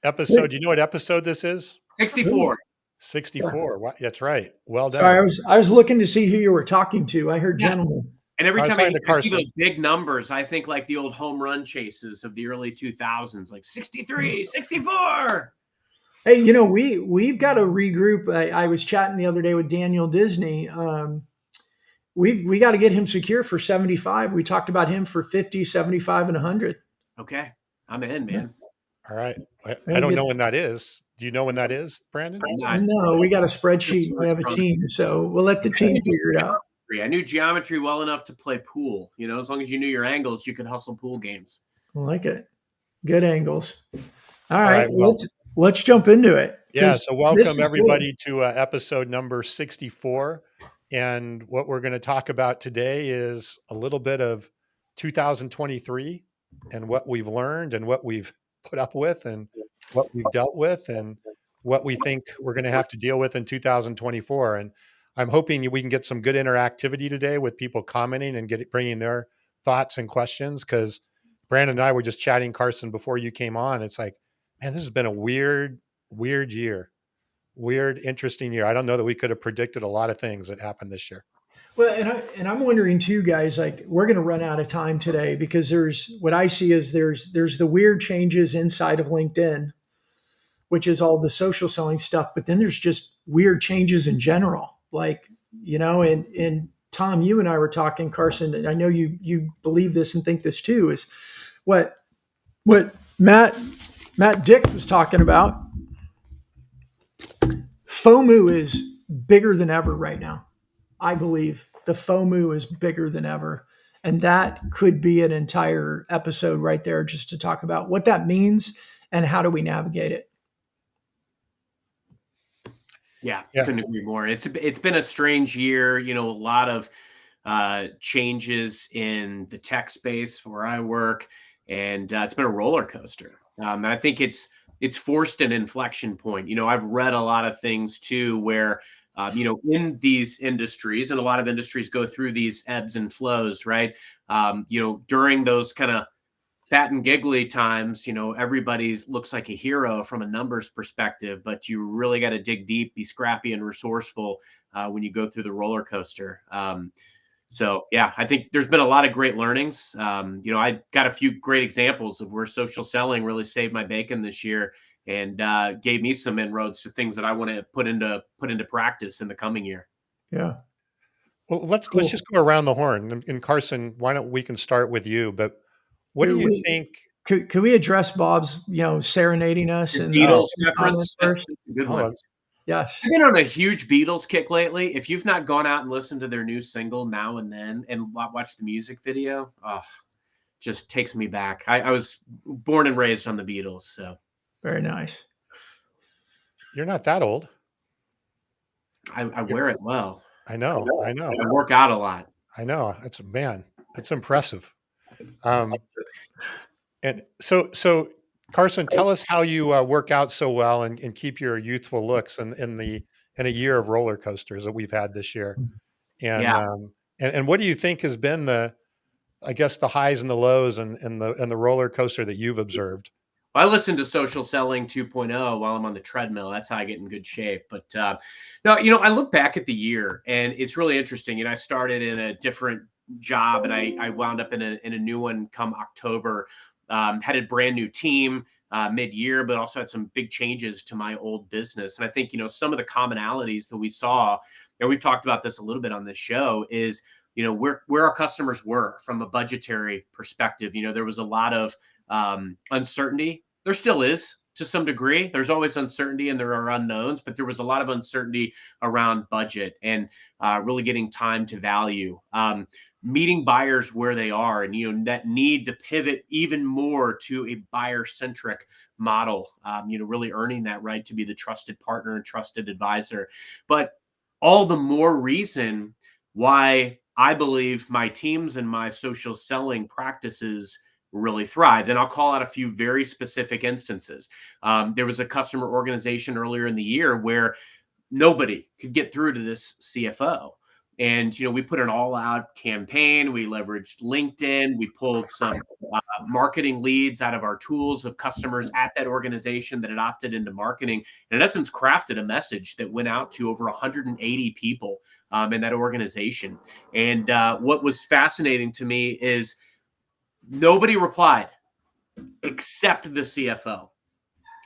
episode. Do you know what episode this is? 64. 64. That's right. Well Sorry, done. I was looking to see who you were talking to. I heard Yeah. gentlemen. And every I was time talking to I see Carson. those big numbers, I think like the old home run chases of the early 2000s, like 63, 64. Hey, we've got to regroup. I was chatting the other day with Daniel Disney. We got to get him secure for 75. We talked about him for 50, 75, and 100. Okay. I'm in, man. All right. I don't know when that is. Do you know when that is, Brandon? No, we got a spreadsheet. We have a team, so we'll let the team figure it out. I knew geometry well enough to play pool. As long as you knew your angles, you could hustle pool games. I like it. Good angles. All right, well, let's jump into it. Yeah, so welcome everybody to episode number 64. And what we're going to talk about today is a little bit of 2023 and what we've learned and what we've put up with and what we've dealt with and what we think we're going to have to deal with in 2024. And I'm hoping we can get some good interactivity today with people commenting and bringing their thoughts and questions, because Brandon and I were just chatting, Carson, before you came on. It's like, man, this has been a weird year. Weird, interesting year. I don't know that we could have predicted a lot of things that happened this year. Well, and I'm wondering too, guys, like we're going to run out of time today because there's what I see is there's the weird changes inside of LinkedIn, which is all the social selling stuff. But then there's just weird changes in general, like, and Tom, you and I were talking, Carson, and I know you believe this and think this too, is what Matt Dick was talking about. FOMO is bigger than ever right now. I believe the FOMO is bigger than ever. And that could be an entire episode right there just to talk about what that means and how do we navigate it. Yeah. Couldn't agree more. It's been a strange year, a lot of changes in the tech space where I work, and it's been a roller coaster. I think it's forced an inflection point. I've read a lot of things too, where, in these industries, and a lot of industries go through these ebbs and flows, right? During those kind of fat and giggly times, everybody looks like a hero from a numbers perspective, but you really got to dig deep, be scrappy and resourceful when you go through the roller coaster. So yeah, I think there's been a lot of great learnings. I got a few great examples of where social selling really saved my bacon this year and gave me some inroads to things that I want to put into practice in the coming year. Yeah. Well, let's just go around the horn. And Carson, why don't we can start with you? But what do you think? Could we address Bob's, serenading us and Beatles reference? That's a good one. Yes. I've been on a huge Beatles kick lately. If you've not gone out and listened to their new single Now and Then and watched the music video, just takes me back. I was born and raised on the Beatles, so. Very nice. You're not that old. I wear it well. I know. I work out a lot. I know. That's impressive. And so Carson, tell us how you work out so well and keep your youthful looks in a year of roller coasters that we've had this year. And what do you think has been the highs and the lows and the roller coaster that you've observed? I listen to Social Selling 2.0 while I'm on the treadmill. That's how I get in good shape. But no, I look back at the year and it's really interesting. I started in a different job and I wound up in a new one come October. Had a brand new team mid-year, but also had some big changes to my old business. And I think, some of the commonalities that we saw, and we've talked about this a little bit on this show, is, where our customers were from a budgetary perspective. There was a lot of uncertainty. There still is to some degree. There's always uncertainty and there are unknowns, but there was a lot of uncertainty around budget and really getting time to value. Meeting buyers where they are and, that need to pivot even more to a buyer-centric model, really earning that right to be the trusted partner and trusted advisor. But all the more reason why I believe my teams and my social selling practices really thrived. And I'll call out a few very specific instances. There was a customer organization earlier in the year where nobody could get through to this CFO. And, we put an all-out campaign. We leveraged LinkedIn. We pulled some marketing leads out of our tools of customers at that organization that had opted into marketing, and in essence crafted a message that went out to over 180 people in that organization. And what was fascinating to me is nobody replied except the CFO.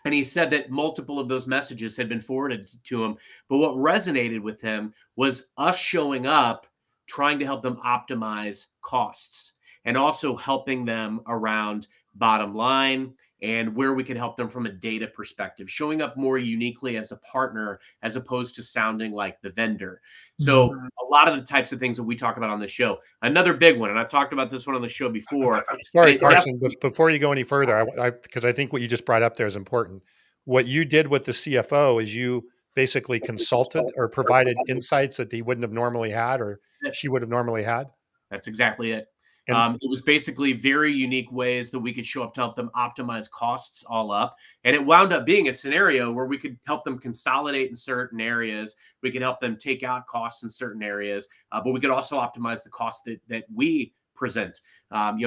And he said that multiple of those messages had been forwarded to him. But what resonated with him was us showing up, trying to help them optimize costs and also helping them around bottom line and where we could help them from a data perspective, showing up more uniquely as a partner as opposed to sounding like the vendor. So a lot of the types of things that we talk about on the show. Another big one, and I've talked about this one on the show before. Sorry, Carson, before you go any further, because I think what you just brought up there is important. What you did with the CFO is you basically consulted or provided insights that he wouldn't have normally had or she would have normally had. That's exactly it. And It was basically very unique ways that we could show up to help them optimize costs all up. And it wound up being a scenario where we could help them consolidate in certain areas. We could help them take out costs in certain areas, but we could also optimize the costs that we present.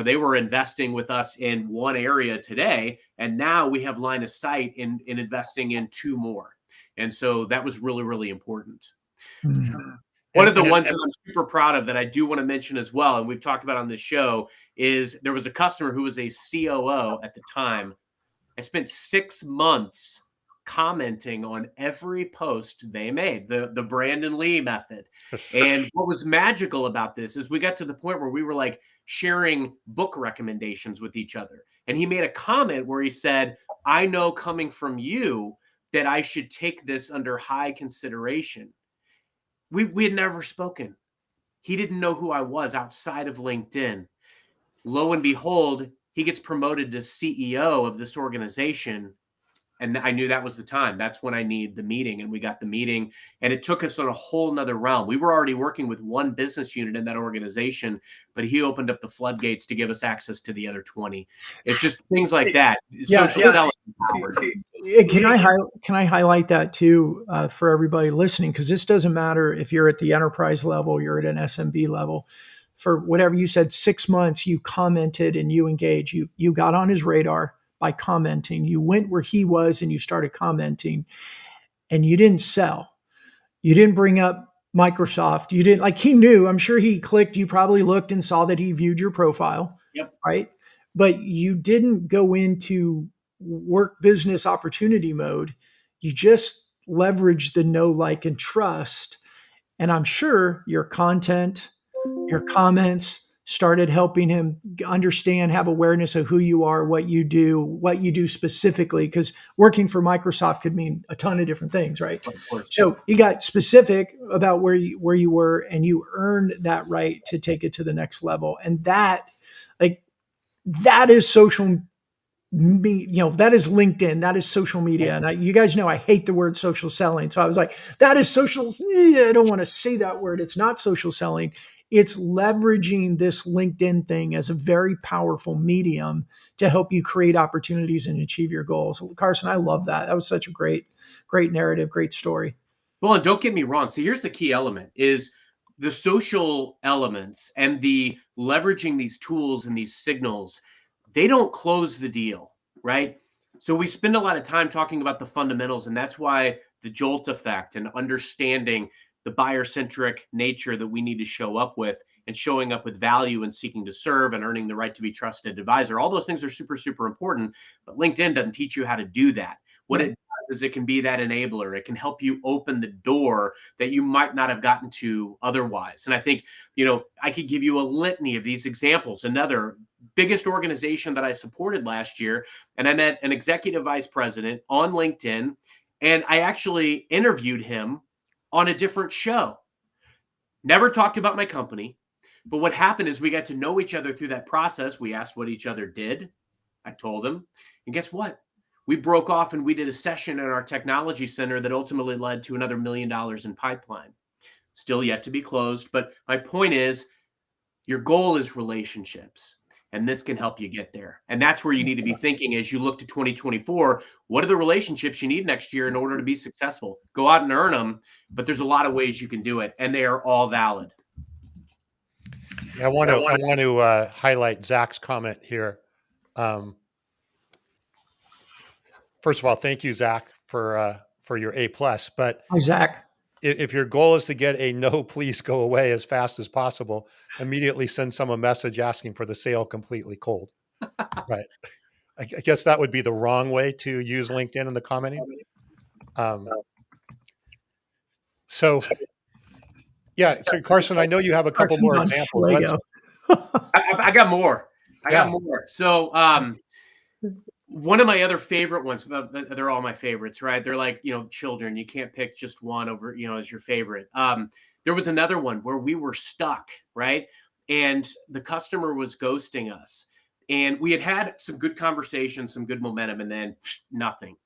They were investing with us in one area today, and now we have line of sight in investing in two more. And so that was really, really important. One of the ones that I'm super proud of that I do want to mention as well, and we've talked about on this show, is there was a customer who was a COO at the time. I spent 6 months commenting on every post they made, the Brandon Lee method. And what was magical about this is we got to the point where we were like sharing book recommendations with each other. And he made a comment where he said, I know coming from you that I should take this under high consideration. We had never spoken. He didn't know who I was outside of LinkedIn. Lo and behold, he gets promoted to CEO of this organization. And I knew that was the time. That's when I needed the meeting. And we got the meeting. And it took us on a whole nother realm. We were already working with one business unit in that organization, but he opened up the floodgates to give us access to the other 20. It's just things like that. Social selling. Can I highlight that too for everybody listening? Because this doesn't matter if you're at the enterprise level, you're at an SMB level. For whatever you said, 6 months, you commented and you engaged. You got on his radar by commenting. You went where he was and you started commenting, and you didn't sell. You didn't bring up Microsoft. You didn't, like, he knew, I'm sure he clicked. You probably looked and saw that he viewed your profile. Yep. Right. But you didn't go into work business opportunity mode. You just leveraged the know, like, and trust. And I'm sure your content, your comments started helping him understand, have awareness of who you are, what you do specifically, because working for Microsoft could mean a ton of different things, right? Of course. So you got specific about where you were, and you earned that right to take it to the next level. And that is social media, that is LinkedIn, that is social media. And you guys know I hate the word social selling. So I was like, that is social. I don't want to say that word. It's not social selling. It's leveraging this LinkedIn thing as a very powerful medium to help you create opportunities and achieve your goals. Carson, I love that. That was such a great narrative, great story. Well, and don't get me wrong. So here's the key element is the social elements and the leveraging these tools and these signals. They don't close the deal, right? So we spend a lot of time talking about the fundamentals, and that's why the jolt effect and understanding the buyer-centric nature that we need to show up with, and showing up with value and seeking to serve and earning the right to be trusted advisor. All those things are super, super important, but LinkedIn doesn't teach you how to do that. What it does is it can be that enabler. It can help you open the door that you might not have gotten to otherwise. And I think, I could give you a litany of these examples. Another biggest organization that I supported last year, and I met an executive vice president on LinkedIn, and I actually interviewed him on a different show. Never talked about my company, but what happened is we got to know each other through that process. We asked what each other did. I told him, and guess what? We broke off and we did a session in our technology center that ultimately led to another $1 million in pipeline. Still yet to be closed, but my point is, your goal is relationships. and this can help you get there. And that's where you need to be thinking as you look to 2024. What are the relationships you need next year in order to be successful? Go out and earn them, but there's a lot of ways you can do it, and they are all valid. I want to highlight Zach's comment here. First of all, thank you, Zach, for your A+. But Hi, Zach. If your goal is to get a no, please go away as fast as possible, immediately send someone a message asking for the sale completely cold. Right. I guess that would be the wrong way to use LinkedIn in the commenting. So Carson, I know you have a couple more examples. I got more. I got more. So one of my other favorite ones, they're all my favorites, right? They're like, children. You can't pick just one over, as your favorite. There was another one where we were stuck, right? And the customer was ghosting us. And we had some good conversations, some good momentum, and then nothing.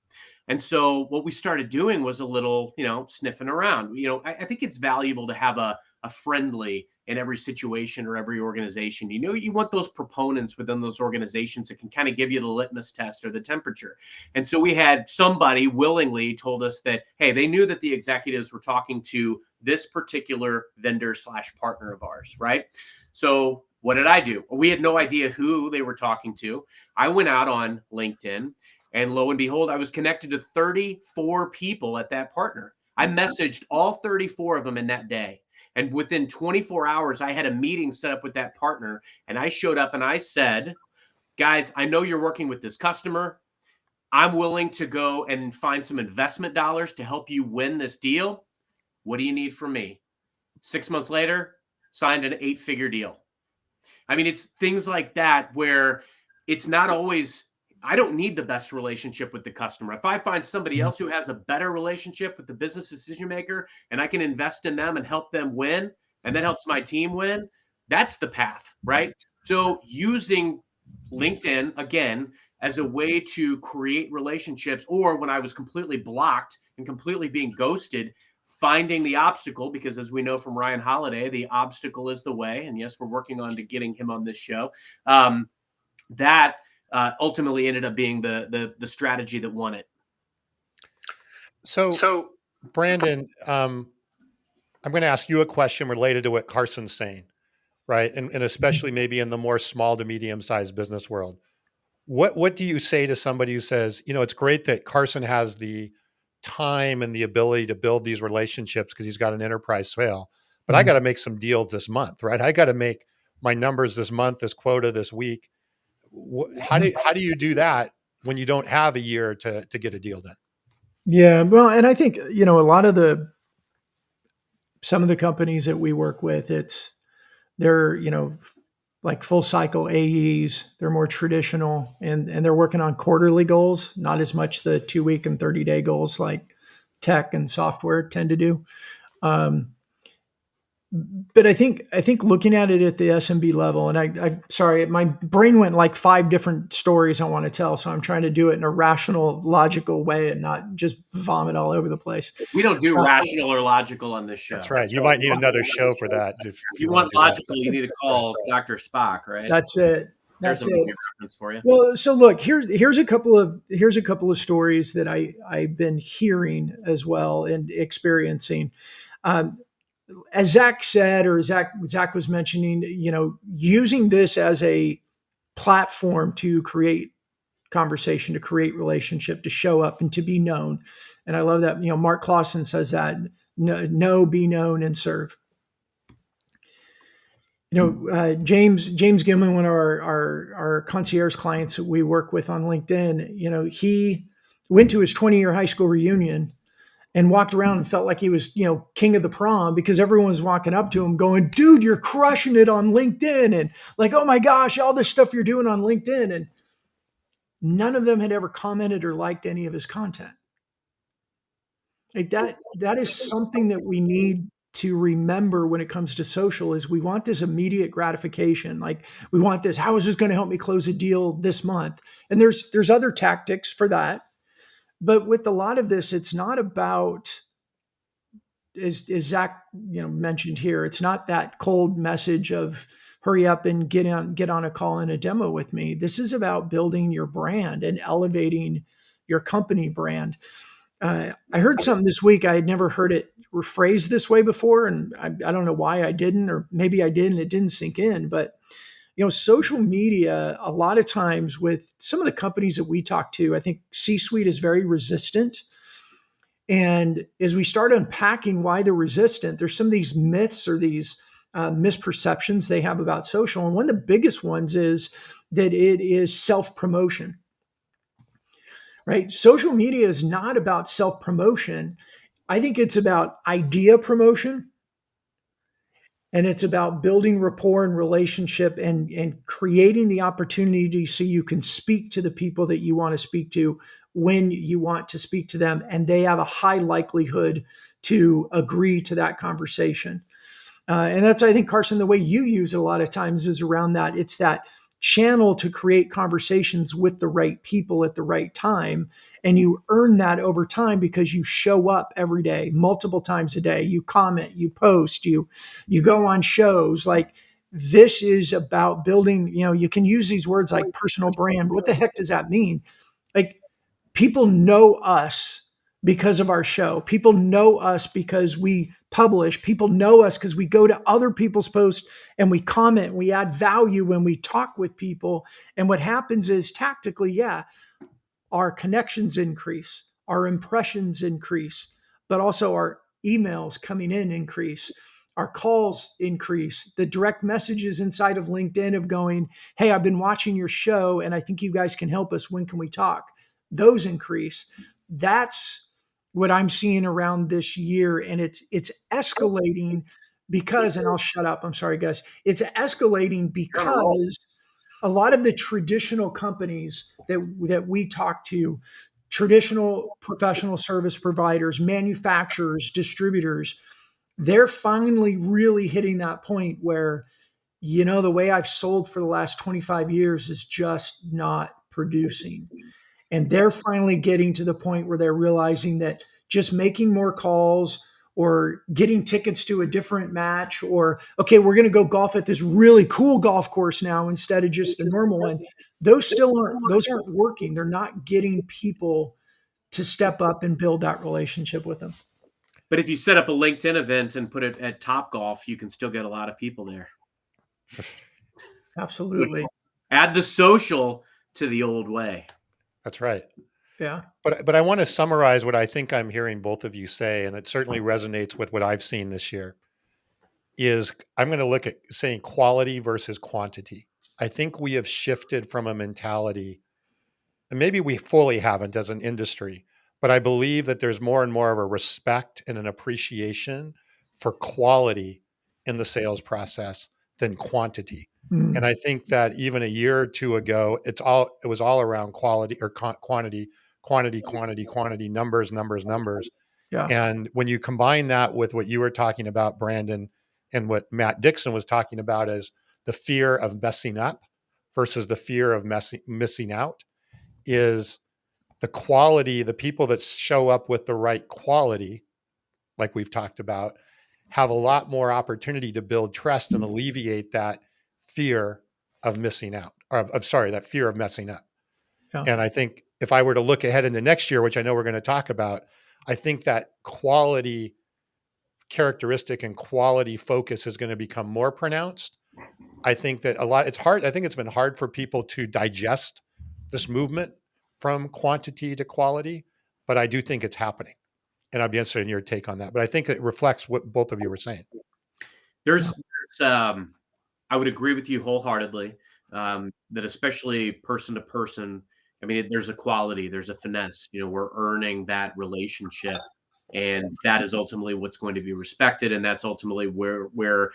And so what we started doing was a little, sniffing around. I think it's valuable to have a friendly in every situation or every organization. You want those proponents within those organizations that can kind of give you the litmus test or the temperature. And so we had somebody willingly told us that, hey, they knew that the executives were talking to this particular vendor/partner of ours, right? So what did I do? We had no idea who they were talking to. I went out on LinkedIn, and lo and behold, I was connected to 34 people at that partner. I messaged all 34 of them in that day. And within 24 hours, I had a meeting set up with that partner. And I showed up and I said, guys, I know you're working with this customer. I'm willing to go and find some investment dollars to help you win this deal. What do you need from me? 6 months later, signed an 8-figure deal. I mean, it's things like that where it's not always, I don't need the best relationship with the customer. If I find somebody else who has a better relationship with the business decision maker and I can invest in them and help them win, and that helps my team win, that's the path, right? So using LinkedIn, again, as a way to create relationships, or when I was completely blocked and completely being ghosted, finding the obstacle, because as we know from Ryan Holiday, the obstacle is the way. And yes, we're working on to getting him on this show. That ultimately ended up being the strategy that won it. So Brandon, I'm going to ask you a question related to what Carson's saying, right? And especially maybe in the more small to medium-sized business world. What do you say to somebody who says, it's great that Carson has the time and the ability to build these relationships because he's got an enterprise sale, but I got to make some deals this month, right? I got to make my numbers this month, this quota this week. How do you do that when you don't have a year to get a deal done? Yeah, well, and I think a lot of some of the companies that we work with, they're like full cycle AEs. They're more traditional, and they're working on quarterly goals, not as much the 2-week and 30-day goals like tech and software tend to do. But I think looking at it at the SMB level, and I'm sorry, my brain went like 5 different stories I want to tell. So I'm trying to do it in a rational, logical way and not just vomit all over the place. We don't do rational or logical on this show. That's right. You might need another show for that. If you want logical, you need to call Dr. Spock, right? That's it. There's a reference for you. Well, so look, here's a couple of stories that I've been hearing as well and experiencing. As Zach said, or Zach was mentioning, using this as a platform to create conversation, to create relationship, to show up and to be known. And I love that, Mark Clausen says that, know, be known, and serve. James Gimlin, one of our concierge clients that we work with on LinkedIn, he went to his 20-year high school reunion and walked around and felt like he was, king of the prom because everyone was walking up to him going, dude, you're crushing it on LinkedIn. And like, oh my gosh, all this stuff you're doing on LinkedIn. And none of them had ever commented or liked any of his content. Like that is something that we need to remember when it comes to social is we want this immediate gratification. Like we want this, how is this going to help me close a deal this month? And there's other tactics for that. But with a lot of this, it's not about as Zach, mentioned here, it's not that cold message of hurry up and get on a call and a demo with me. This is about building your brand and elevating your company brand. I heard something this week. I had never heard it rephrased this way before, and I don't know why I didn't, or maybe I did and it didn't sink in. But social media, a lot of times with some of the companies that we talk to, I think C-suite is very resistant. And as we start unpacking why they're resistant, there's some of these myths or these misperceptions they have about social. And one of the biggest ones is that it is self-promotion, right? Social media is not about self-promotion. I think it's about idea promotion. And it's about building rapport and relationship and creating the opportunity so you can speak to the people that you want to speak to when you want to speak to them. And they have a high likelihood to agree to that conversation. And that's, I think, Carson, the way you use it a lot of times is around that. It's that channel to create conversations with the right people at the right time. And you earn that over time because you show up every day, multiple times a day. You comment, you post, you go on shows. Like, this is about building, you can use these words like personal brand, but what the heck does that mean? Like, people know us because of our show. People know us because we publish. People know us because we go to other people's posts and we comment, we add value when we talk with people. And what happens is tactically, our connections increase, our impressions increase, but also our emails coming in increase. Our calls increase. The direct messages inside of LinkedIn of going, hey, I've been watching your show and I think you guys can help us. When can we talk? Those increase. That's what I'm seeing around this year. And it's escalating because, and I'll shut up. I'm sorry, guys. It's escalating because a lot of the traditional companies that we talk to, traditional professional service providers, manufacturers, distributors, they're finally really hitting that point where, the way I've sold for the last 25 years is just not producing. And they're finally getting to the point where they're realizing that just making more calls or getting tickets to a different match, or, okay, we're going to go golf at this really cool golf course now instead of just the normal one. Those aren't working. They're not getting people to step up and build that relationship with them. But if you set up a LinkedIn event and put it at Topgolf, you can still get a lot of people there. Absolutely. Add the social to the old way. That's right. Yeah. But I want to summarize what I think I'm hearing both of you say, and it certainly resonates with what I've seen this year, is I'm going to look at saying quality versus quantity. I think we have shifted from a mentality, and maybe we fully haven't as an industry, but I believe that there's more and more of a respect and an appreciation for quality in the sales process than quantity. Mm. And I think that even a year or two ago, it was all around quality or quantity, numbers. Yeah. And when you combine that with what you were talking about, Brandon, and what Matt Dixon was talking about as the fear of messing up versus the fear of missing out, is the quality, the people that show up with the right quality, like we've talked about, have a lot more opportunity to build trust and alleviate that fear of missing out, or that fear of messing up. Yeah. And I think if I were to look ahead into next year, which I know we're going to talk about, I think that quality characteristic and quality focus is going to become more pronounced. I think that it's hard. I think it's been hard for people to digest this movement from quantity to quality, but I do think it's happening. And I'd be interested in your take on that. But I think it reflects what both of you were saying. I would agree with you wholeheartedly, that especially person to person, I mean, there's a quality, there's a finesse, we're earning that relationship, and that is ultimately what's going to be respected. And that's ultimately where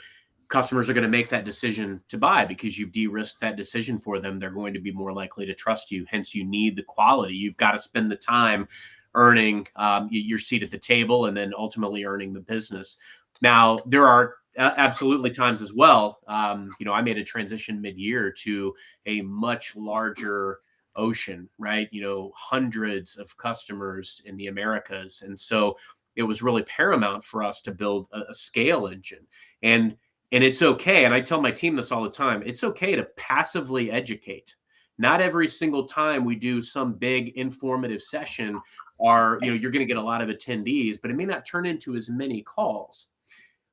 customers are going to make that decision to buy, because you've de-risked that decision for them. They're going to be more likely to trust you. Hence, you need the quality. You've got to spend the time earning your seat at the table, and then ultimately earning the business. Now, there are absolutely times as well. I made a transition mid-year to a much larger ocean, right? Hundreds of customers in the Americas. And so it was really paramount for us to build a scale engine. And it's okay. And I tell my team this all the time. It's okay to passively educate. Not every single time we do some big informative session you're going to get a lot of attendees, but it may not turn into as many calls.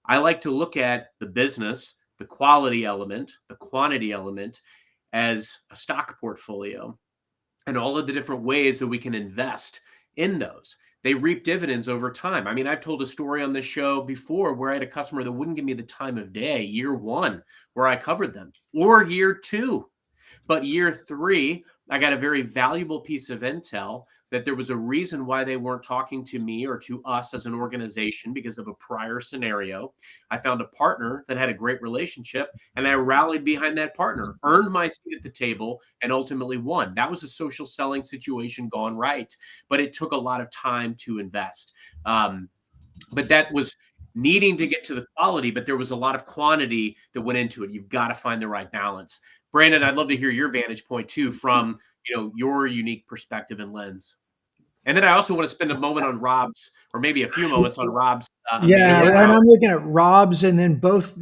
I like to look at the business, the quality element, the quantity element as a stock portfolio and all of the different ways that we can invest in those. They reap dividends over time. I mean, I've told a story on this show before where I had a customer that wouldn't give me the time of day, year one, where I covered them, or year two. But year three, I got a very valuable piece of intel that there was a reason why they weren't talking to me or to us as an organization because of a prior scenario. I found a partner that had a great relationship, and I rallied behind that partner, earned my seat at the table, and ultimately won. That was a social selling situation gone right, but it took a lot of time to invest. But that was needing to get to the quality, but there was a lot of quantity that went into it. You've got to find the right balance. Brandon, I'd love to hear your vantage point too, from your unique perspective and lens. And then I also want to spend a moment on Rob's, or maybe a few moments on Rob's. Yeah, and I'm looking at Rob's, and then both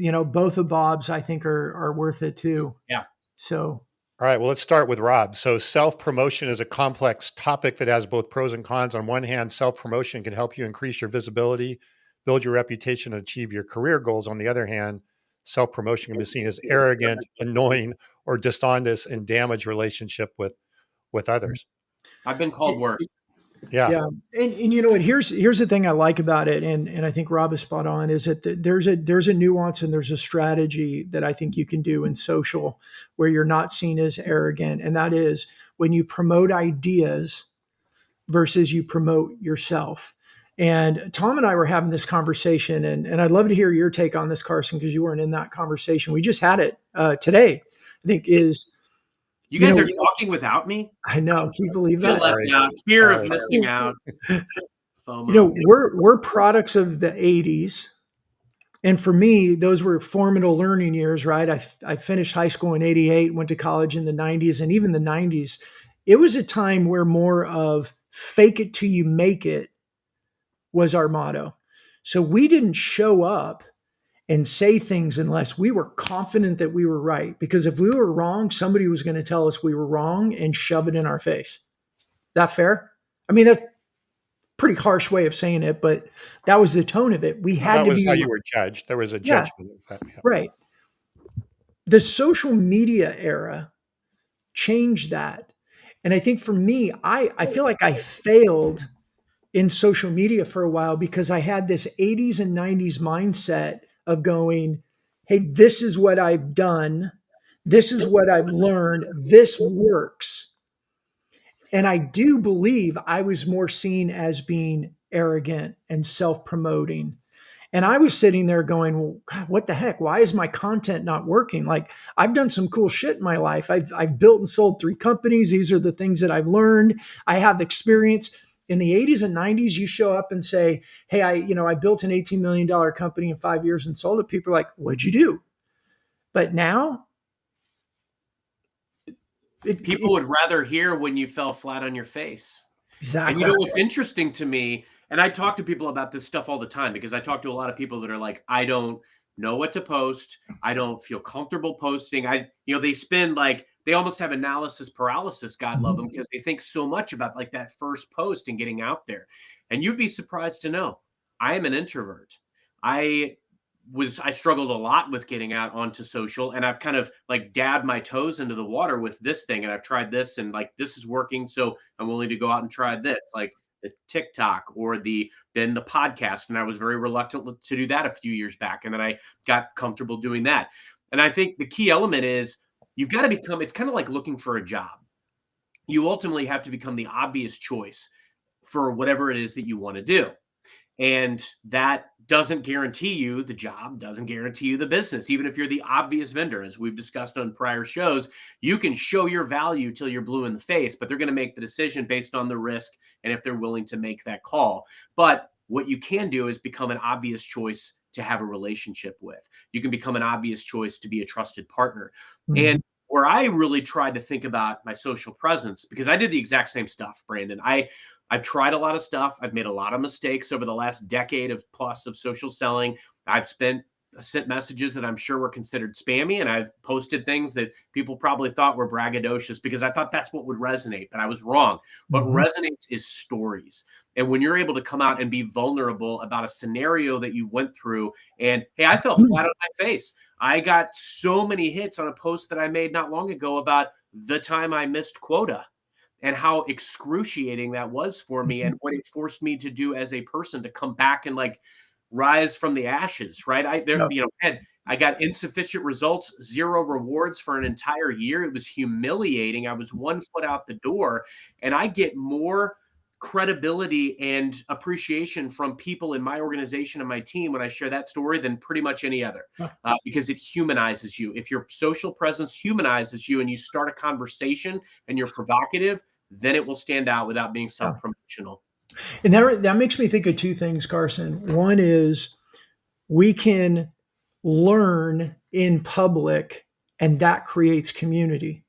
of Bob's, I think are worth it too. Yeah. So. All right, well, let's start with Rob. So self-promotion is a complex topic that has both pros and cons. On one hand, self-promotion can help you increase your visibility, build your reputation, and achieve your career goals. On the other hand, self-promotion can be seen as arrogant, annoying, or dishonest and damage relationship with others. I've been called worse. Yeah. And you know what, here's the thing I like about it. And I think Rob is spot on, is that there's a nuance and there's a strategy that I think you can do in social where you're not seen as arrogant. And that is when you promote ideas versus you promote yourself. And Tom and I were having this conversation, and I'd love to hear your take on this, Carson, because you weren't in that conversation. We just had it today, I think is, you guys are talking without me? I know. Can you believe that? Fear of missing out. We're products of the 80s. And for me, those were formative learning years, right? I finished high school in 88, went to college in the 90s, and even the 90s. It was a time where more of fake it till you make it was our motto. So we didn't show up and say things unless we were confident that we were right. Because if we were wrong, somebody was going to tell us we were wrong and shove it in our face. That fair? I mean, that's a pretty harsh way of saying it, but that was the tone of it. We had to be. That was how you were judged. There was a judgment of that. Yeah. Right. The social media era changed that. And I think for me, I feel like I failed in social media for a while because I had this 80s and 90s mindset of going, hey, this is what I've done. This is what I've learned. This works. And I do believe I was more seen as being arrogant and self-promoting. And I was sitting there going, well, God, what the heck? Why is my content not working? Like, I've done some cool shit in my life. I've built and sold 3 companies. These are the things that I've learned. I have experience. In the 80s and 90s, you show up and say, hey, I built an $18 million company in 5 years and sold it. People are like, what'd you do? But now, people would rather hear when you fell flat on your face. Exactly. And what's interesting to me, and I talk to people about this stuff all the time because I talk to a lot of people that are like, I don't know what to post. I don't feel comfortable posting. They spend they almost have analysis paralysis, God love them, because they think so much about that first post and getting out there. And you'd be surprised to know I am an introvert. I struggled a lot with getting out onto social, and I've kind of dabbed my toes into the water with this thing, and I've tried this, and this is working, so I'm willing to go out and try this, like the TikTok or then the podcast. And I was very reluctant to do that a few years back, and then I got comfortable doing that. And I think the key element is you've got to become, it's kind of like looking for a job. You ultimately have to become the obvious choice for whatever it is that you want to do. And that doesn't guarantee you the job, doesn't guarantee you the business. Even if you're the obvious vendor, as we've discussed on prior shows, you can show your value till you're blue in the face, but they're going to make the decision based on the risk and if they're willing to make that call. But what you can do is become an obvious choice to have a relationship with. You can become an obvious choice to be a trusted partner. Mm-hmm. And where I really tried to think about my social presence, because I did the exact same stuff, Brandon. I've tried a lot of stuff. I've made a lot of mistakes over the last decade of plus of social selling. I've sent messages that I'm sure were considered spammy, and I've posted things that people probably thought were braggadocious because I thought that's what would resonate, but I was wrong. What resonates is stories. And when you're able to come out and be vulnerable about a scenario that you went through, and hey, I fell flat on my face. I got so many hits on a post that I made not long ago about the time I missed quota and how excruciating that was for me and what it forced me to do as a person to come back and like rise from the ashes, right? I got insufficient results, 0 rewards for an entire year. It was humiliating. I was 1 foot out the door, and I get more credibility and appreciation from people in my organization and my team when I share that story than pretty much any other, because it humanizes you. If your social presence humanizes you and you start a conversation and you're provocative, then it will stand out without being self-promotional. And that makes me think of 2 things, Carson. One is we can learn in public, and that creates community.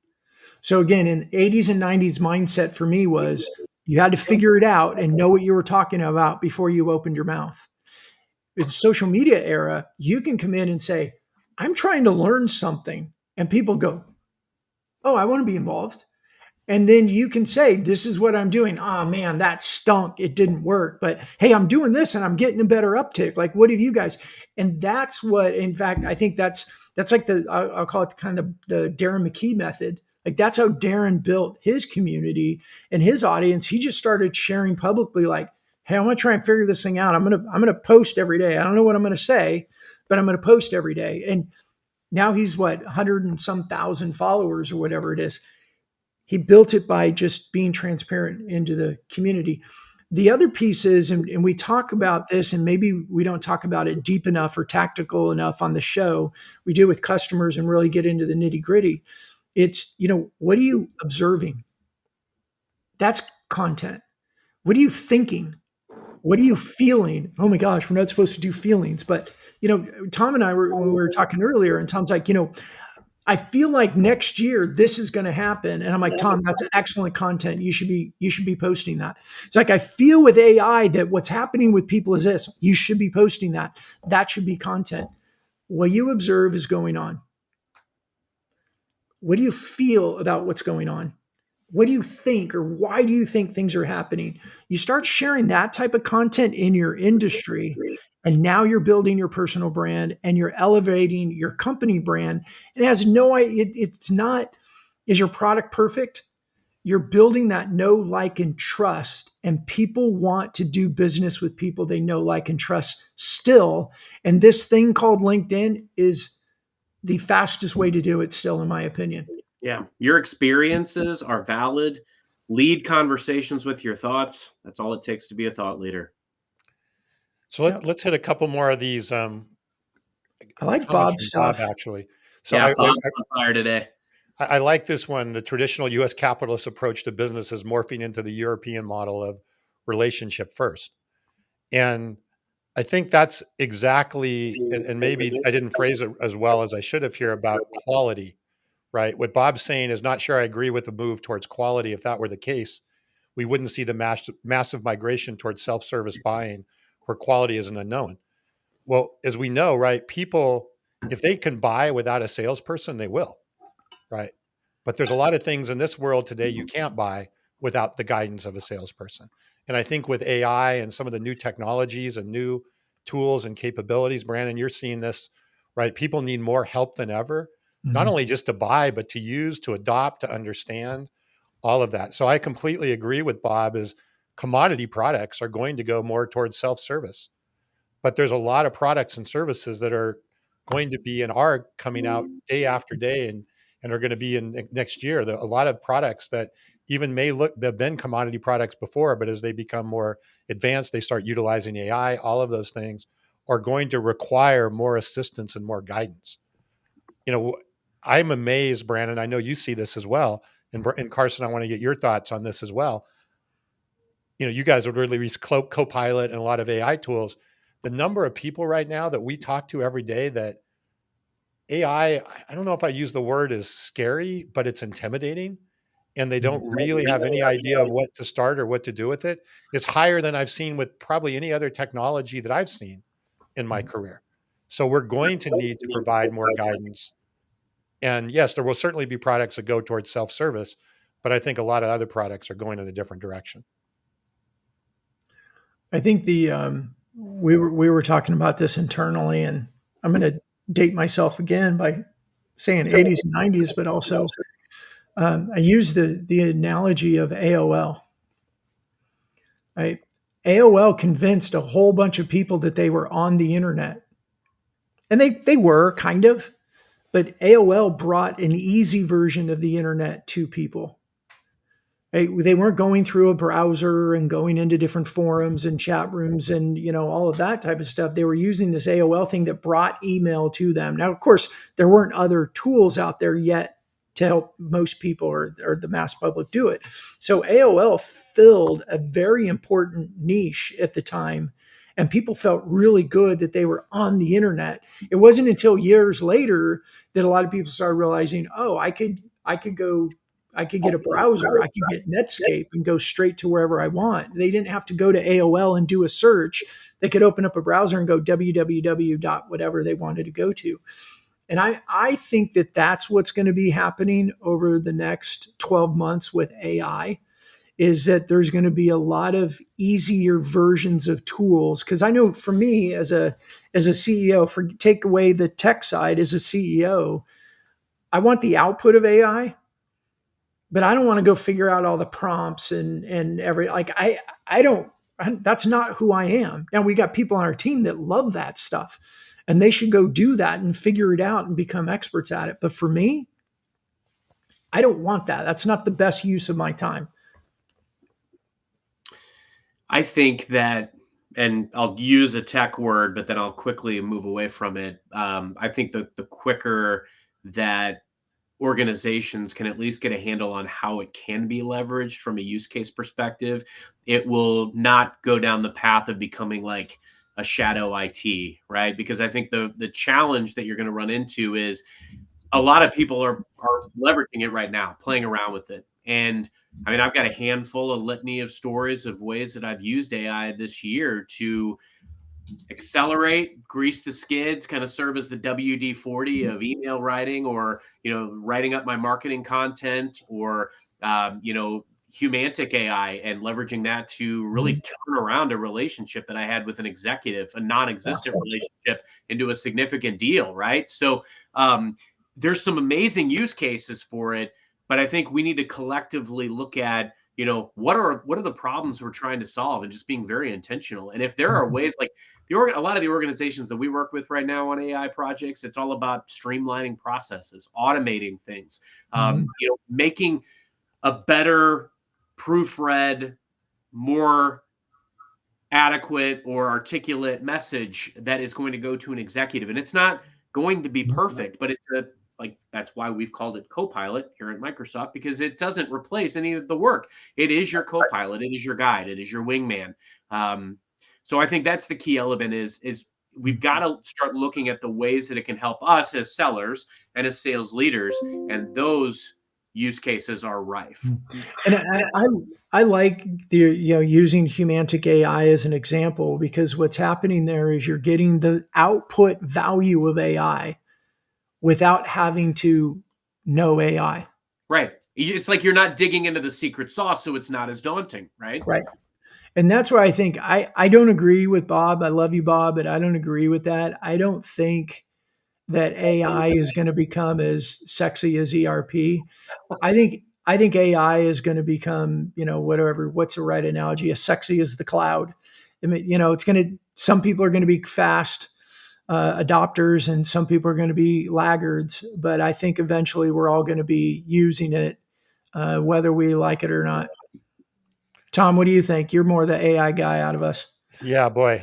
So again, in the 80s and 90s mindset for me was you had to figure it out and know what you were talking about before you opened your mouth. In the social media era, you can come in and say, I'm trying to learn something. And people go, oh, I want to be involved. And then you can say, this is what I'm doing. Oh man, that stunk. It didn't work. But hey, I'm doing this and I'm getting a better uptick. Like, what have you guys? And that's what, in fact, I think that's like I'll call it kind of the Darren McKee method. Like that's how Darren built his community and his audience. He just started sharing publicly like, hey, I'm going to try and figure this thing out. I'm going to post every day. I don't know what I'm going to say, but I'm going to post every day. And now he's 100 and some thousand followers or whatever it is. He built it by just being transparent into the community. The other piece is, and we talk about this, and maybe we don't talk about it deep enough or tactical enough on the show. We do with customers and really get into the nitty gritty. It's, what are you observing? That's content. What are you thinking? What are you feeling? Oh my gosh, we're not supposed to do feelings. But, Tom and I when we were talking earlier, and Tom's like, I feel like next year this is going to happen. And I'm like, Tom, that's excellent content. You should be posting that. It's like, I feel with AI that what's happening with people is this. You should be posting that. That should be content. What you observe is going on. What do you feel about what's going on? What do you think, or why do you think things are happening? You start sharing that type of content in your industry, and now you're building your personal brand and you're elevating your company brand. It has it's not, is your product perfect? You're building that know, like, and trust, and people want to do business with people they know, like, and trust still. And this thing called LinkedIn is the fastest way to do it still, in my opinion. Yeah. Your experiences are valid. Lead conversations with your thoughts. That's all it takes to be a thought leader. So let's hit a couple more of these. I like Bob's stuff. Bob, actually. So yeah, Bob's on fire today. I like this one. The traditional U.S. capitalist approach to business is morphing into the European model of relationship first. And I think that's exactly, and maybe I didn't phrase it as well as I should have here, about quality, right? What Bob's saying is, not sure I agree with the move towards quality. If that were the case, we wouldn't see the massive migration towards self-service buying where quality is an unknown. Well, as we know, right, people, if they can buy without a salesperson, they will, right? But there's a lot of things in this world today you can't buy without the guidance of a salesperson. And I think with AI and some of the new technologies and new tools and capabilities, Brandon, you're seeing this, right? People need more help than ever, not only just to buy, but to use, to adopt, to understand all of that. So I completely agree with Bob, is commodity products are going to go more towards self-service, but there's a lot of products and services that are going to be and are coming out day after day and are going to be in next year. A lot of products that even have been commodity products before, but as they become more advanced, they start utilizing AI. All of those things are going to require more assistance and more guidance. I'm amazed, Brandon. I know you see this as well. And Carson, I want to get your thoughts on this as well. You guys would really use Copilot and a lot of AI tools. The number of people right now that we talk to every day that AI, I don't know if I use the word is scary, but it's intimidating. and they don't really have any idea of what to start or what to do with it. It's higher than I've seen with probably any other technology that I've seen in my career. So we're going to need to provide more guidance. And yes, there will certainly be products that go towards self-service, but I think a lot of other products are going in a different direction. I think we were talking about this internally, and I'm going to date myself again by saying 80s and 90s, but also I use the analogy of AOL. Right? AOL convinced a whole bunch of people that they were on the internet, and they were kind of, but AOL brought an easy version of the internet to people. They weren't going through a browser and going into different forums and chat rooms and all of that type of stuff. They were using this AOL thing that brought email to them. Now, of course, there weren't other tools out there yet to help most people or the mass public do it. So AOL filled a very important niche at the time, and people felt really good that they were on the internet. It wasn't until years later that a lot of people started realizing, oh, I could get a browser, I could get Netscape and go straight to wherever I want. They didn't have to go to AOL and do a search. They could open up a browser and go www. whatever they wanted to go to. And I think that that's what's going to be happening over the next 12 months with AI, is that there's going to be a lot of easier versions of tools. Because I know for me as a CEO, take away the tech side as a CEO, I want the output of AI, but I don't want to go figure out all the prompts and that's not who I am. Now we got people on our team that love that stuff, and they should go do that and figure it out and become experts at it. But for me, I don't want that. That's not the best use of my time. I think that, and I'll use a tech word, but then I'll quickly move away from it. I think that the quicker that organizations can at least get a handle on how it can be leveraged from a use case perspective, it will not go down the path of becoming like a shadow IT, right? Because I think the challenge that you're going to run into is a lot of people are leveraging it right now, playing around with it. And I mean, I've got a handful, a litany of stories of ways that I've used AI this year to accelerate, grease the skids, kind of serve as the WD-40 of email writing, or writing up my marketing content, or Humantic AI, and leveraging that to really turn around a relationship that I had with an executive, a non-existent relationship, into a significant deal, right? So there's some amazing use cases for it, but I think we need to collectively look at what are the problems we're trying to solve, and just being very intentional. And if there are ways, like a lot of the organizations that we work with right now on AI projects, it's all about streamlining processes, automating things, making a better proofread, more adequate or articulate message that is going to go to an executive. And it's not going to be perfect, but it's that's why we've called it Copilot here at Microsoft, because it doesn't replace any of the work. It is your Copilot. It is your guide. It is your wingman. So I think that's the key element is we've got to start looking at the ways that it can help us as sellers and as sales leaders. And those use cases are rife. And I like using Humantic AI as an example, because what's happening there is you're getting the output value of AI without having to know AI. Right. It's like you're not digging into the secret sauce, so it's not as daunting, right? Right. And that's where I think I don't agree with Bob. I love you, Bob, but I don't agree with that. I don't think that AI is going to become as sexy as ERP. I think AI is going to become, what's the right analogy? As sexy as the cloud. I mean, some people are going to be fast adopters, and some people are going to be laggards, but I think eventually we're all going to be using it, whether we like it or not. Tom, what do you think? You're more the AI guy out of us. Yeah, boy.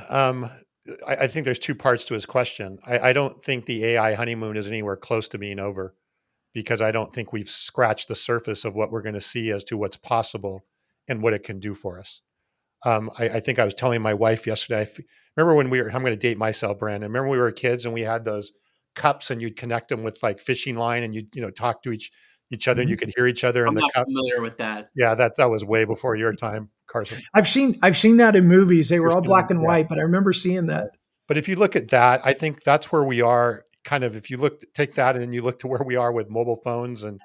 I think there's two parts to his question. I don't think the AI honeymoon is anywhere close to being over, because I don't think we've scratched the surface of what we're going to see as to what's possible and what it can do for us. I think I was telling my wife yesterday, remember when I'm going to date myself, Brandon. Remember when we were kids and we had those cups and you'd connect them with like fishing line, and you'd, talk to each other and you could hear each other in I'm the not cup. familiar with that. Yeah, that was way before your time, Carson. I've seen that in movies. They were all black and Yeah. white, but I remember seeing that. But if you look at that, I think that's where we are kind of, if you take that and then you look to where we are with mobile phones and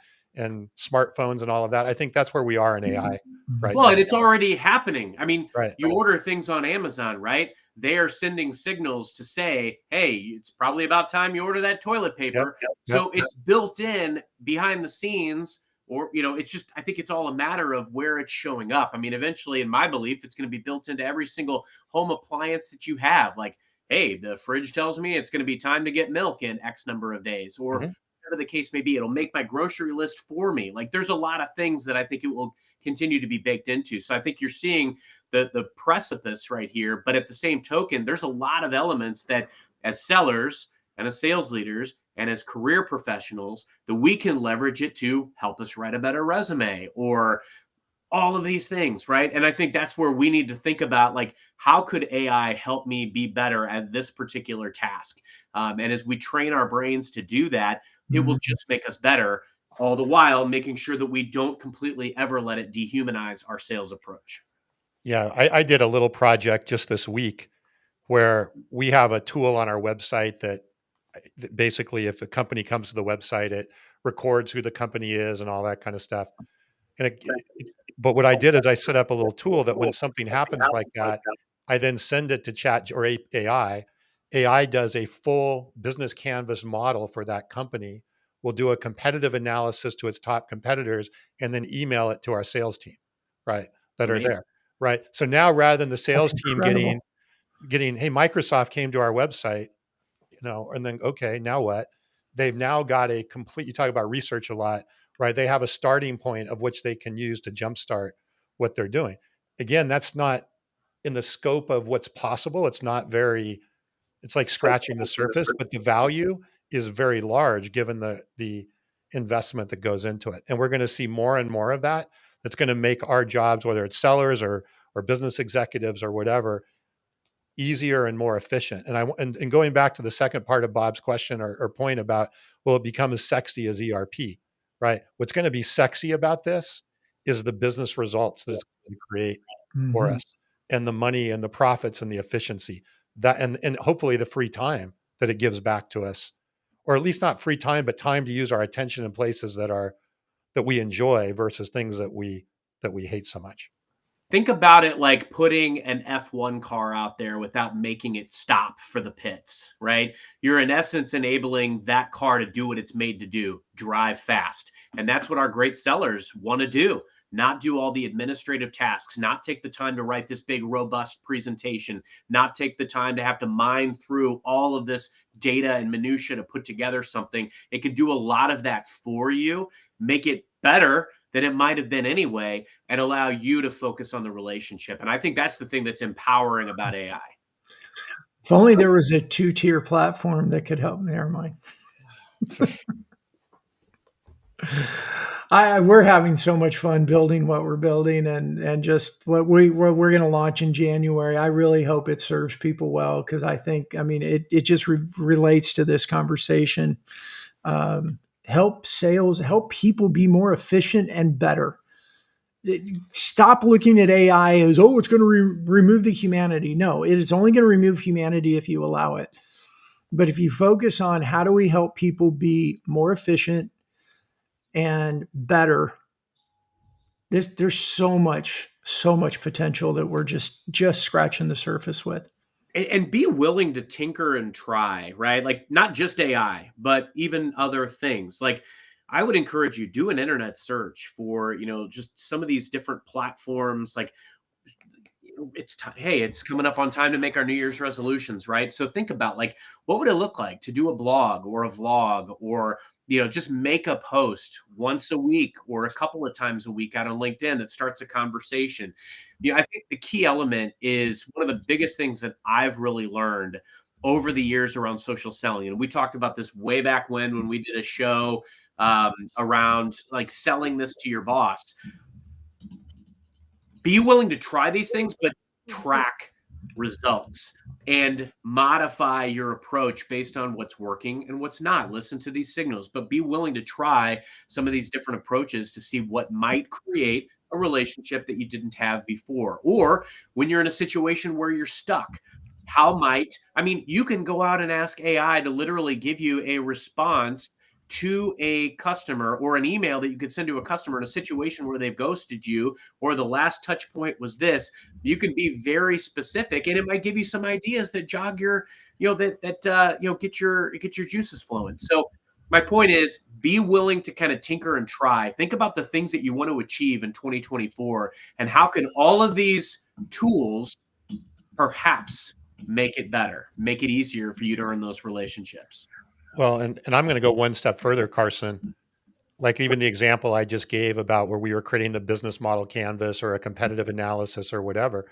smartphones and all of that, I think that's where we are in AI right Well, now. and it's already happening. I mean, Right. you order things on Amazon, right? They are sending signals to say, hey, it's probably about time you order that toilet paper. Yep. So it's built in behind the scenes, or, it's just, I think it's all a matter of where it's showing up. I mean, eventually, in my belief, it's going to be built into every single home appliance that you have. Like, hey, the fridge tells me it's going to be time to get milk in X number of days, or whatever the case may be. It'll make my grocery list for me. Like, there's a lot of things that I think it will continue to be baked into. So I think you're seeing the precipice right here. But at the same token, there's a lot of elements that as sellers and as sales leaders and as career professionals that we can leverage it to help us write a better resume or all of these things, right? And I think that's where we need to think about, like, how could AI help me be better at this particular task? And as we train our brains to do that, it will just make us better, all the while making sure that we don't completely ever let it dehumanize our sales approach. Yeah, I did a little project just this week where we have a tool on our website that basically, if a company comes to the website, it records who the company is and all that kind of stuff. And but what I did is I set up a little tool that when something happens like that, I then send it to chat or AI. AI does a full business canvas model for that company. We'll do a competitive analysis to its top competitors and then email it to our sales team, right? That are there, right? So now rather than the sales team getting, hey, Microsoft came to our website, and then, okay, now what? They've now got a complete, you talk about research a lot, right? They have a starting point of which they can use to jumpstart what they're doing. Again, that's not in the scope of what's possible. It's like scratching the surface, but the value is very large given the investment that goes into it. And we're going to see more and more of that. That's going to make our jobs, whether it's sellers or business executives or whatever, easier and more efficient. And going back to the second part of Bob's question or point about, will it become as sexy as ERP, right? What's going to be sexy about this is the business results that it's going to create for us, and the money and the profits and the efficiency that, and hopefully the free time that it gives back to us, or at least not free time, but time to use our attention in places that we enjoy versus things that we hate so much. Think about it like putting an F1 car out there without making it stop for the pits, right? You're in essence enabling that car to do what it's made to do, drive fast. And that's what our great sellers want to do. Not do all the administrative tasks, not take the time to write this big, robust presentation, not take the time to have to mine through all of this data and minutia to put together something. It can do a lot of that for you, make it better than it might have been anyway, and allow you to focus on the relationship. And I think that's the thing that's empowering about AI. If only there was a 2-tier platform that could help. Never mind. We're having so much fun building what we're building and just what we're going to launch in January. I really hope it serves people well, because it just relates to this conversation. Help people be more efficient and better. Stop looking at AI as, it's going to remove the humanity. No, it is only going to remove humanity if you allow it. But if you focus on how do we help people be more efficient and better, there's so much potential that we're just scratching the surface with. And be willing to tinker and try, right? Like, not just AI, but even other things. Like, I would encourage you, do an internet search for, just some of these different platforms. Like, it's coming up on time to make our New Year's resolutions, right? So think about, like, what would it look like to do a blog or a vlog, or just make a post once a week or a couple of times a week out on LinkedIn that starts a conversation. I think the key element is one of the biggest things that I've really learned over the years around social selling. And we talked about this way back when we did a show around, like, selling this to your boss. Be willing to try these things, but track results and modify your approach based on what's working and what's not. Listen to these signals, but be willing to try some of these different approaches to see what might create a relationship that you didn't have before. Or when you're in a situation where you're stuck, you can go out and ask AI to literally give you a response to a customer, or an email that you could send to a customer in a situation where they've ghosted you, or the last touch point was this. You can be very specific, and it might give you some ideas that jog your, get your juices flowing. So my point is, be willing to kind of tinker and try. Think about the things that you want to achieve in 2024, and how can all of these tools perhaps make it better, make it easier for you to earn those relationships. Well, and I'm going to go one step further, Carson. Like even the example I just gave about where we were creating the business model canvas or a competitive analysis or whatever.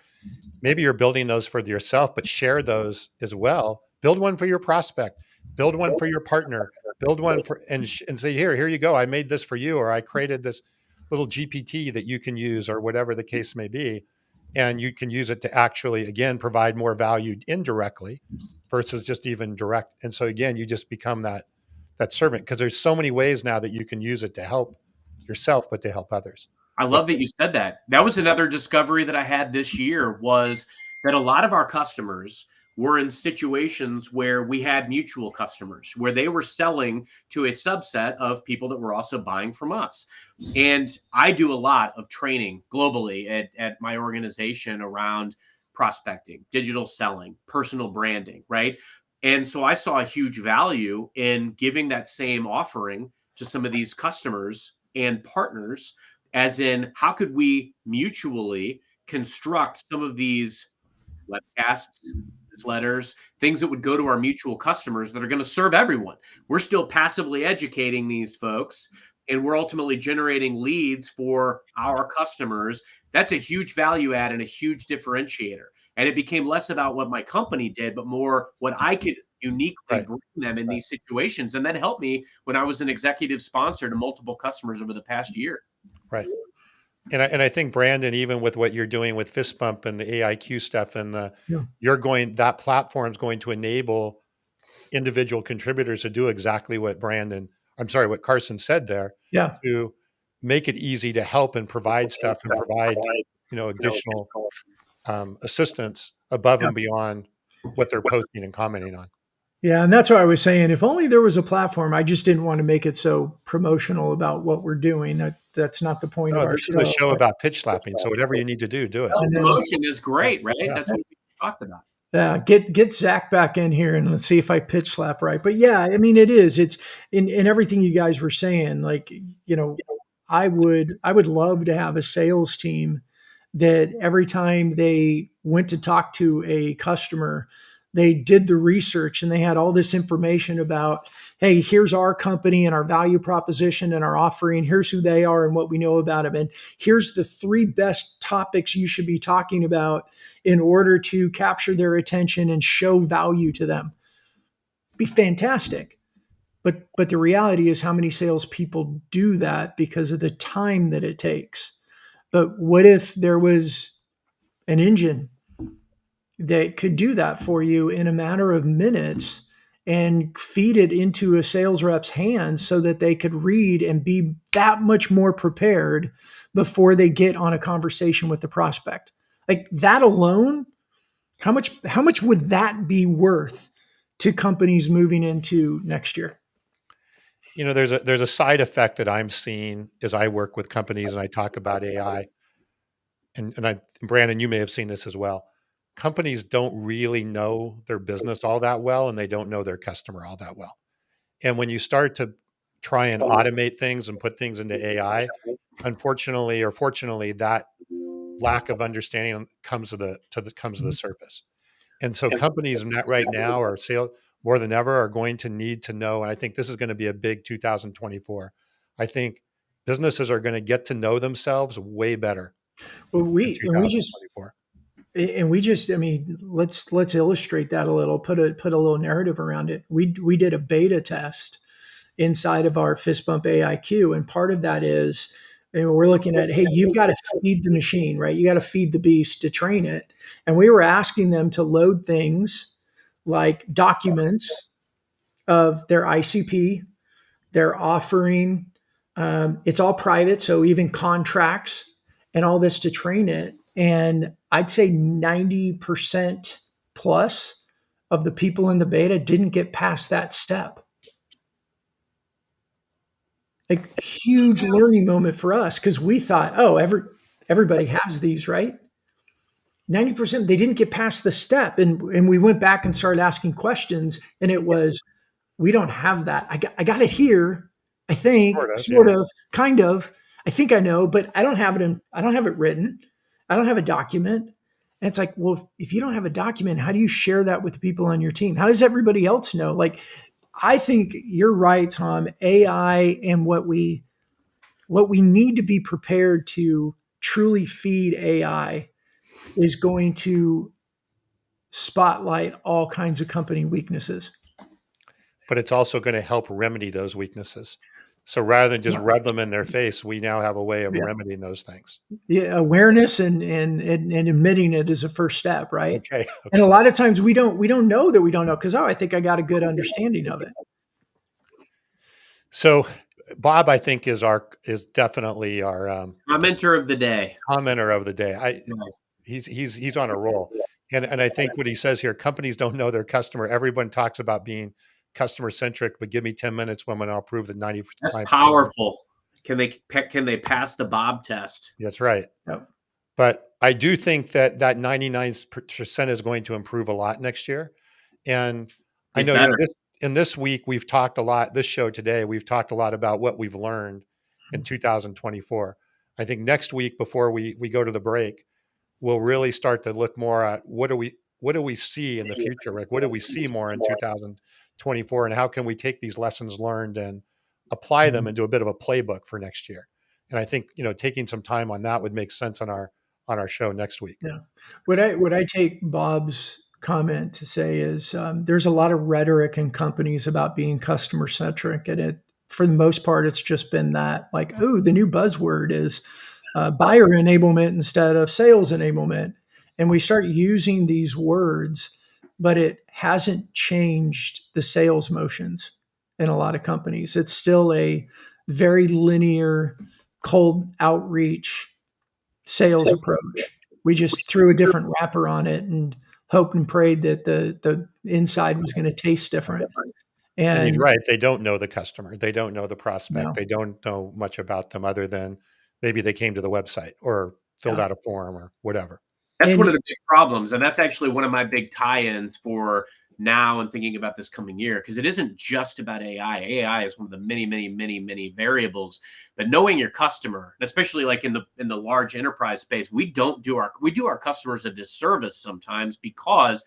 Maybe you're building those for yourself, but share those as well. Build one for your prospect, build one for your partner, build one for, and say, here you go. I made this for you, or I created this little GPT that you can use, or whatever the case may be. And you can use it to actually, again, provide more value indirectly versus just even direct. And so again, you just become that servant, because there's so many ways now that you can use it to help yourself, but to help others. I love that you said that. That was another discovery that I had this year, was that a lot of our customers were in situations where we had mutual customers, where they were selling to a subset of people that were also buying from us. And I do a lot of training globally at my organization around prospecting, digital selling, personal branding, right? And so I saw a huge value in giving that same offering to some of these customers and partners, as in, how could we mutually construct some of these webcasts, letters, things that would go to our mutual customers that are going to serve everyone. We're still passively educating these folks, and we're ultimately generating leads for our customers. That's a huge value add and a huge differentiator. And it became less about what my company did, but more what I could uniquely bring them in these situations. And that helped me when I was an executive sponsor to multiple customers over the past year. Right. And I think, Brandon, even with what you're doing with Fist Bump and the AIQ stuff, and that platform is going to enable individual contributors to do exactly what what Carson said there, to make it easy to help and provide stuff and provide, additional assistance above and beyond what they're posting and commenting on. Yeah, and that's what I was saying. If only there was a platform. I just didn't want to make it so promotional about what we're doing. That's not the point of our show. This is a show about pitch slapping. So whatever you need to do it. Promotion is great, right? That's what we talked about. Yeah, get Zach back in here and let's see if I pitch slap right. But yeah, I mean, it's in everything you guys were saying. Like, I would love to have a sales team that every time they went to talk to a customer, they did the research and they had all this information about, hey, here's our company and our value proposition and our offering. Here's who they are and what we know about them. And here's the 3 best topics you should be talking about in order to capture their attention and show value to them. Be fantastic. But the reality is, how many salespeople do that because of the time that it takes? But what if there was an engine that could do that for you in a matter of minutes and feed it into a sales rep's hands so that they could read and be that much more prepared before they get on a conversation with the prospect? Like that alone, how much would that be worth to companies moving into next year? There's a side effect that I'm seeing as I work with companies and I talk about AI. And Brandon, you may have seen this as well. Companies don't really know their business all that well, and they don't know their customer all that well. And when you start to try and automate things and put things into AI, unfortunately or fortunately, that lack of understanding comes to the surface. And so companies right now are more than ever are going to need to know. And I think this is going to be a big 2024. I think businesses are going to get to know themselves way better. Well, we just, I mean, let's illustrate that a little, put a little narrative around it. We did a beta test inside of our Fist Bump AIQ. And part of that is And we're looking at, hey, you've got to feed the machine, right? You got to feed the beast to train it. And we were asking them to load things like documents of their ICP, their offering. It's all private, so even contracts and all this to train it. And I'd say 90% plus of the people in the beta didn't get past that step. A huge learning moment for us because we thought, oh, everybody has these, right? 90%, they didn't get past the step. And we went back and started asking questions, and it was, we don't have that. I got it here, I think, sort of, kind of. I think I know, but I don't have it written. I don't have a document. And it's like, well, if you don't have a document, how do you share that with the people on your team? How does everybody else know? Like, I think you're right, Tom. AI and what we need to be prepared to truly feed AI is going to spotlight all kinds of company weaknesses. But it's also going to help remedy those weaknesses. So rather than just rub them in their face, we now have a way of remedying those things. Yeah, awareness and admitting it is a first step, right? Okay. And a lot of times we don't know that we don't know because, I think I got a good understanding of it. So Bob, I think is definitely our commenter of the day. Commenter of the day. He's on a roll. And I think what he says here, companies don't know their customer. Everyone talks about being customer centric, but give me 10 minutes when I'll prove that 90%. That's powerful. Can they pass the Bob test? That's right. Yep. But I do think that 99% is going to improve a lot next year. And I know, in this week, we've talked a lot, this show today, we've talked a lot about what we've learned in 2024. I think next week, before we go to the break, we'll really start to look more at what do we see in the future? Like, what do we see more in 2024, and how can we take these lessons learned and apply them into a bit of a playbook for next year? And I think, taking some time on that would make sense on our show next week. Yeah. What I take Bob's comment to say is there's a lot of rhetoric in companies about being customer centric, and for the most part, it's just been that, like, oh, the new buzzword is buyer enablement instead of sales enablement. And we start using these words, but it hasn't changed the sales motions in a lot of companies. It's still a very linear, cold outreach sales approach. We just threw a different wrapper on it and hoped and prayed that the inside was going to taste different. And he's right. They don't know the customer. They don't know the prospect. No. They don't know much about them other than maybe they came to the website or filled out a form or whatever. That's one of the big problems. And that's actually one of my big tie-ins for now and thinking about this coming year, because it isn't just about AI. AI is one of the many, many, many, many variables. But knowing your customer, especially like in the large enterprise space, we do our customers a disservice sometimes, because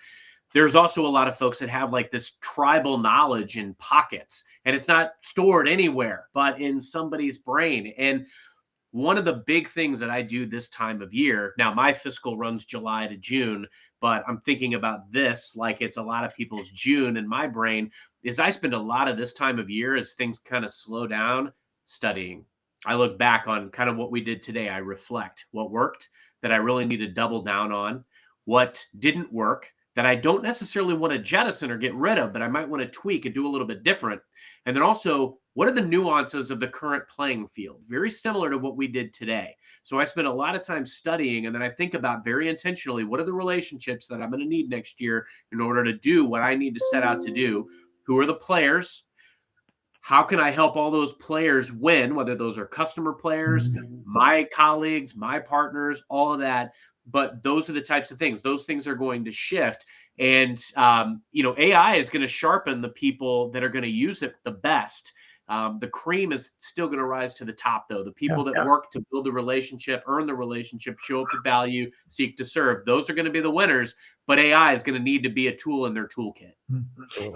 there's also a lot of folks that have like this tribal knowledge in pockets, and it's not stored anywhere but in somebody's brain. And one of the big things that I do this time of year, now my fiscal runs July to June, but I'm thinking about this like it's a lot of people's June in my brain, is I spend a lot of this time of year as things kind of slow down studying. I look back on kind of what we did today. I reflect what worked that I really need to double down on, what didn't work that I don't necessarily want to jettison or get rid of, but I might want to tweak and do a little bit different. And then also, what are the nuances of the current playing field? Very similar to what we did today. So I spend a lot of time studying, and then I think about very intentionally, what are the relationships that I'm going to need next year in order to do what I need to set out to do? Who are the players? How can I help all those players win, whether those are customer players, my colleagues, my partners, all of that. But those are the types of things. Those things are going to shift. And, AI is going to sharpen the people that are going to use it the best. The cream is still going to rise to the top, though. The people that work to build the relationship, earn the relationship, show up for value, seek to serve, those are going to be the winners. But AI is going to need to be a tool in their toolkit. And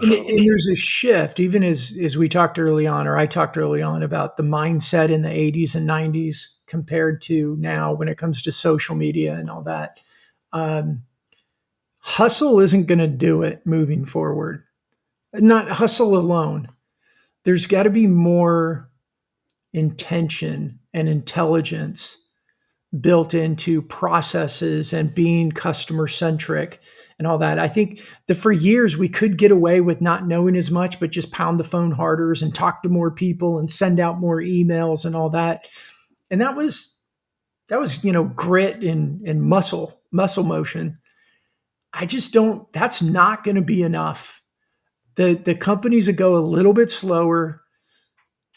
there's a shift, even as we talked early on, or I talked early on, about the mindset in the 80s and 90s compared to now when it comes to social media and all that. Hustle isn't going to do it moving forward. Not hustle alone. There's got to be more intention and intelligence built into processes and being customer centric and all that. I think that for years we could get away with not knowing as much, but just pound the phone harder and talk to more people and send out more emails and all that. And that was, grit and muscle motion. I just don't, that's not going to be enough. The companies that go a little bit slower,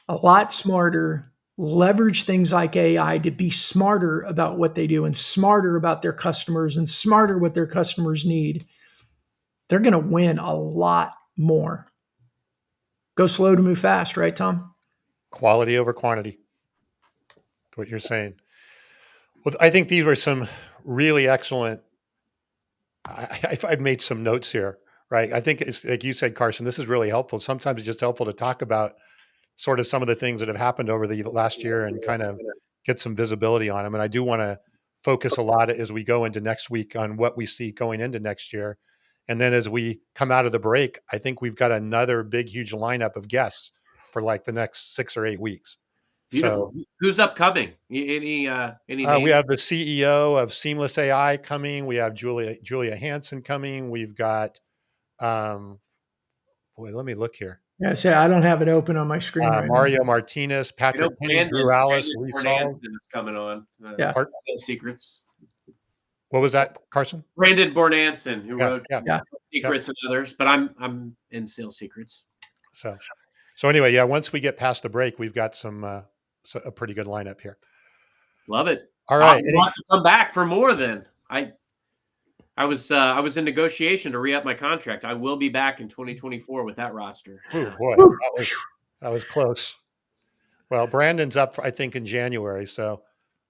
a lot smarter, leverage things like AI to be smarter about what they do and smarter about their customers and smarter what their customers need, they're going to win a lot more. Go slow to move fast, right, Tom? Quality over quantity. What you're saying. Well, I think these were some really excellent. I've made some notes here, right? I think it's like you said, Carson, this is really helpful. Sometimes it's just helpful to talk about sort of some of the things that have happened over the last year and kind of get some visibility on them. And I do want to focus a lot as we go into next week on what we see going into next year. And then as we come out of the break, I think we've got another big, huge lineup of guests for like the next 6 or 8 weeks. Beautiful. So, who's upcoming? Any we have the CEO of Seamless AI coming. We have Julia Hansen coming. We've got, let me look here. Yeah, so I don't have it open on my screen. Right Mario now. Martinez, Patrick Penny, Drew Alice, Lee Saul. is coming on. Yeah. Sales Secrets. What was that, Carson? Brandon Bornanson, who wrote Yeah. Secrets and others, but I'm in Sales Secrets. So anyway, yeah. Once we get past the break, we've got a pretty good lineup here. Love it. All right, I'll have to come back for more. Then I was in negotiation to re-up my contract. I will be back in 2024 with that roster. Oh boy, that was close. Well, Brandon's up, I think, in January, so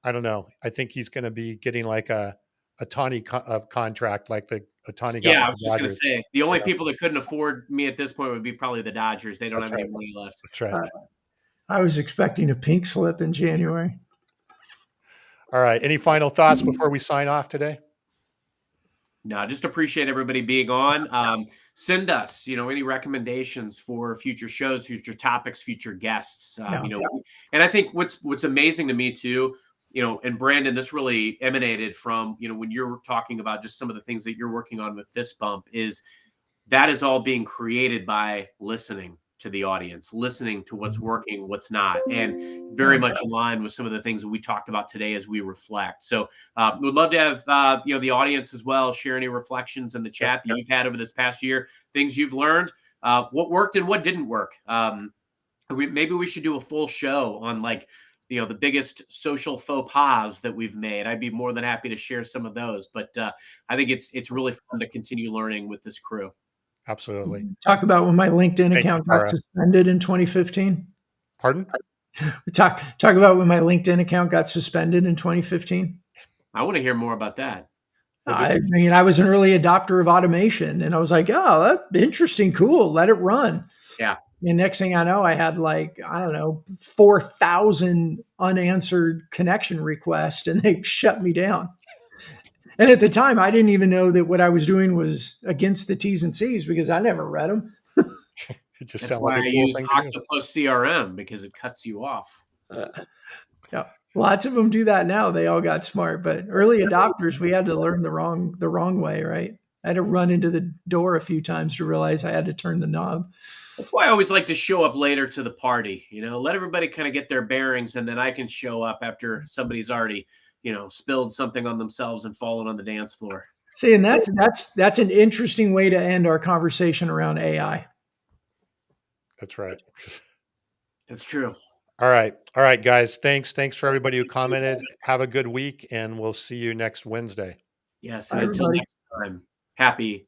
I don't know. I think he's going to be getting like a Ohtani contract, like the Ohtani. Yeah, I was just going to say the only people that couldn't afford me at this point would be probably the Dodgers. They don't have any money left. That's right. I was expecting a pink slip in January. All right. Any final thoughts before we sign off today? No, just appreciate everybody being on. Send us, any recommendations for future shows, future topics, future guests. And I think what's amazing to me too, and Brandon, this really emanated from, when you're talking about just some of the things that you're working on with Fist Bump, is that is all being created by listening to the audience, listening to what's working, what's not, and very much in line with some of the things that we talked about today as we reflect. So we'd love to have, the audience as well share any reflections in the chat that you've had over this past year, things you've learned, what worked and what didn't work. Maybe we should do a full show on the biggest social faux pas that we've made. I'd be more than happy to share some of those, but I think it's really fun to continue learning with this crew. Absolutely. Talk about when my LinkedIn account got suspended in 2015. Pardon? Talk about when my LinkedIn account got suspended in 2015. I want to hear more about that. I mean, I was an early adopter of automation, and I was like, "Oh, that's interesting, cool. Let it run." Yeah. And next thing I know, I had 4,000 unanswered connection requests, and they shut me down. And at the time, I didn't even know that what I was doing was against the T's and C's because I never read them. That's why I use Octopus CRM, because it cuts you off. Yeah, lots of them do that now. They all got smart, but early adopters, we had to learn the wrong way, right? I had to run into the door a few times to realize I had to turn the knob. That's why I always like to show up later to the party. Let everybody kind of get their bearings, and then I can show up after somebody's already spilled something on themselves and fallen on the dance floor. See, and that's an interesting way to end our conversation around AI. That's right. That's true. All right, guys. Thanks for everybody who commented. Have a good week, and we'll see you next Wednesday. Yes, and until next time, happy